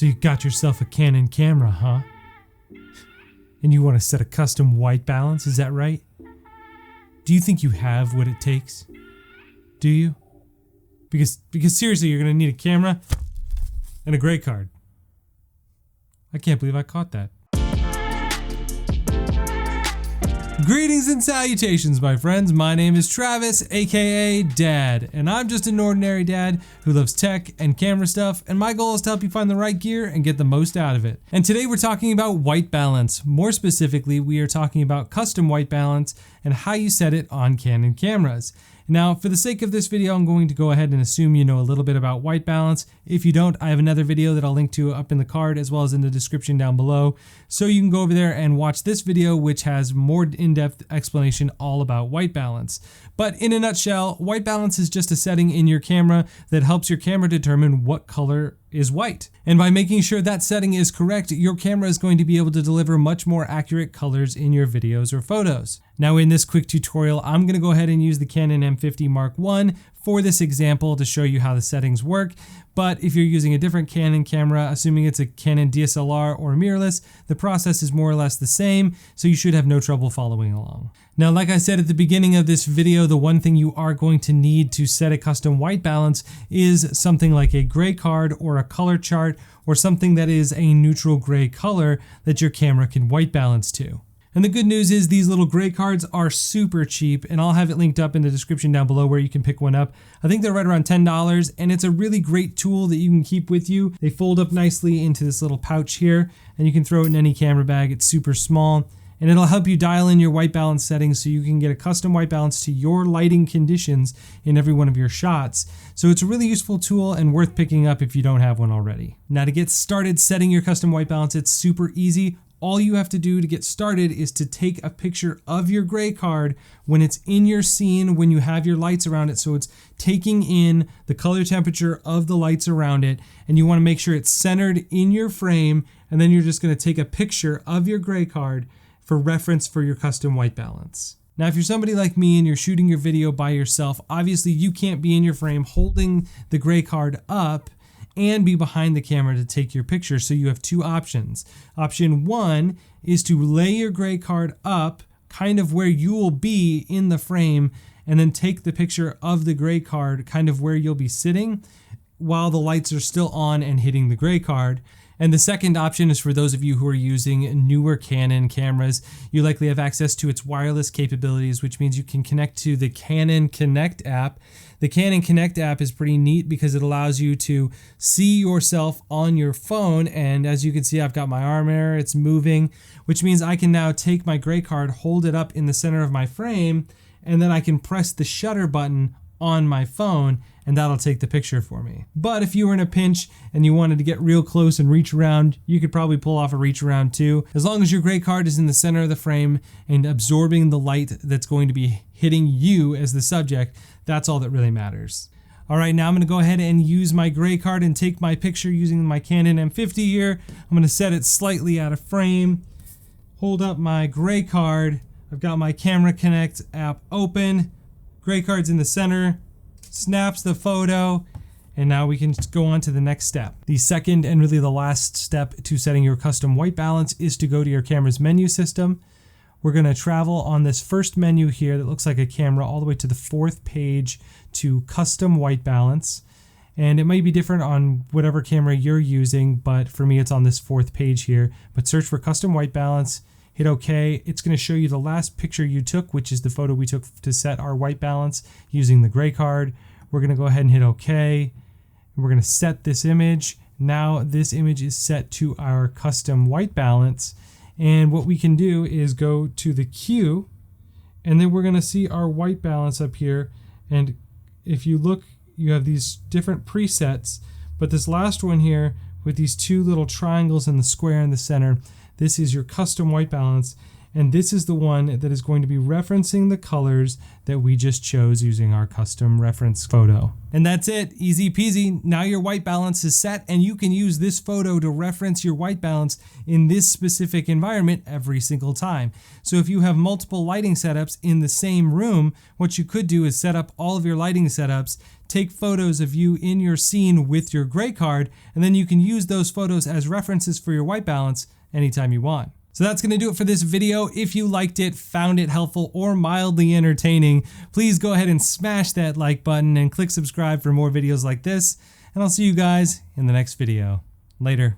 So you got yourself a Canon camera, huh? And you want to set a custom white balance, is that right? Do you think you have what it takes? Do you? Because seriously, you're going to need a camera and a gray card. I can't believe I caught that. Greetings and salutations, my friends. My name is Travis, aka Dad, and I'm just an ordinary dad who loves tech and camera stuff, and my goal is to help you find the right gear and get the most out of it. And today we're talking about white balance. More specifically, we are talking about custom white balance and how you set it on Canon cameras. Now, for the sake of this video, I'm going to go ahead and assume you know a little bit about white balance. If you don't, I have another video that I'll link to up in the card as well as in the description down below. So you can go over there and watch this video, which has more in-depth explanation all about white balance. But in a nutshell, white balance is just a setting in your camera that helps your camera determine what color is white. And by making sure that setting is correct, your camera is going to be able to deliver much more accurate colors in your videos or photos. Now in this quick tutorial, I'm going to go ahead and use the Canon M50 Mark I for this example to show you how the settings work. But if you're using a different Canon camera, assuming it's a Canon DSLR or mirrorless, the process is more or less the same, so you should have no trouble following along. Now, like I said at the beginning of this video, the one thing you are going to need to set a custom white balance is something like a gray card or a color chart or something that is a neutral gray color that your camera can white balance to. And the good news is these little gray cards are super cheap, and I'll have it linked up in the description down below where you can pick one up. I think they're right around $10, and it's a really great tool that you can keep with you. They fold up nicely into this little pouch here, and you can throw it in any camera bag. It's super small, and it'll help you dial in your white balance settings so you can get a custom white balance to your lighting conditions in every one of your shots. So it's a really useful tool and worth picking up if you don't have one already. Now to get started setting your custom white balance, it's super easy. All you have to do to get started is to take a picture of your gray card when it's in your scene, when you have your lights around it. So it's taking in the color temperature of the lights around it, and you want to make sure it's centered in your frame, and then you're just going to take a picture of your gray card for reference for your custom white balance. Now, if you're somebody like me and you're shooting your video by yourself, obviously you can't be in your frame holding the gray card up and be behind the camera to take your picture. So you have two options. Option one is to lay your gray card up kind of where you will be in the frame and then take the picture of the gray card kind of where you'll be sitting while the lights are still on and hitting the gray card. And the second option is for those of you who are using newer Canon cameras. You likely have access to its wireless capabilities, which means you can connect to the Canon Connect App. The Canon Connect App is pretty neat because it allows you to see yourself on your phone. And as you can see, I've got my arm there, it's moving, which means I can now take my gray card, hold it up in the center of my frame, and then I can press the shutter button on my phone, and that'll take the picture for me. But if you were in a pinch and you wanted to get real close and reach around, you could probably pull off a reach around too. As long as your gray card is in the center of the frame and absorbing the light that's going to be hitting you as the subject, that's all that really matters. All right, now I'm gonna go ahead and use my gray card and take my picture using my Canon M50 here. I'm gonna set it slightly out of frame, hold up my gray card. I've got my Camera Connect app open. Gray card's in the center, snaps the photo, and now we can go on to the next step. The second and really the last step to setting your custom white balance is to go to your camera's menu system. We're gonna travel on this first menu here that looks like a camera all the way to the fourth page to custom white balance. And it might be different on whatever camera you're using, but for me it's on this fourth page here. But search for custom white balance. Hit OK. It's going to show you the last picture you took, which is the photo we took to set our white balance using the gray card. We're going to go ahead and hit OK. We're going to set this image. Now this image is set to our custom white balance. And what we can do is go to the queue, and then we're going to see our white balance up here. And if you look, you have these different presets, but this last one here with these two little triangles and the square in the center, this is your custom white balance, and this is the one that is going to be referencing the colors that we just chose using our custom reference photo. And that's it, easy peasy. Now your white balance is set, and you can use this photo to reference your white balance in this specific environment every single time. So if you have multiple lighting setups in the same room, what you could do is set up all of your lighting setups, take photos of you in your scene with your gray card, and then you can use those photos as references for your white balance anytime you want. So that's going to do it for this video. If you liked it, found it helpful, or mildly entertaining, please go ahead and smash that like button and click subscribe for more videos like this. And I'll see you guys in the next video. Later.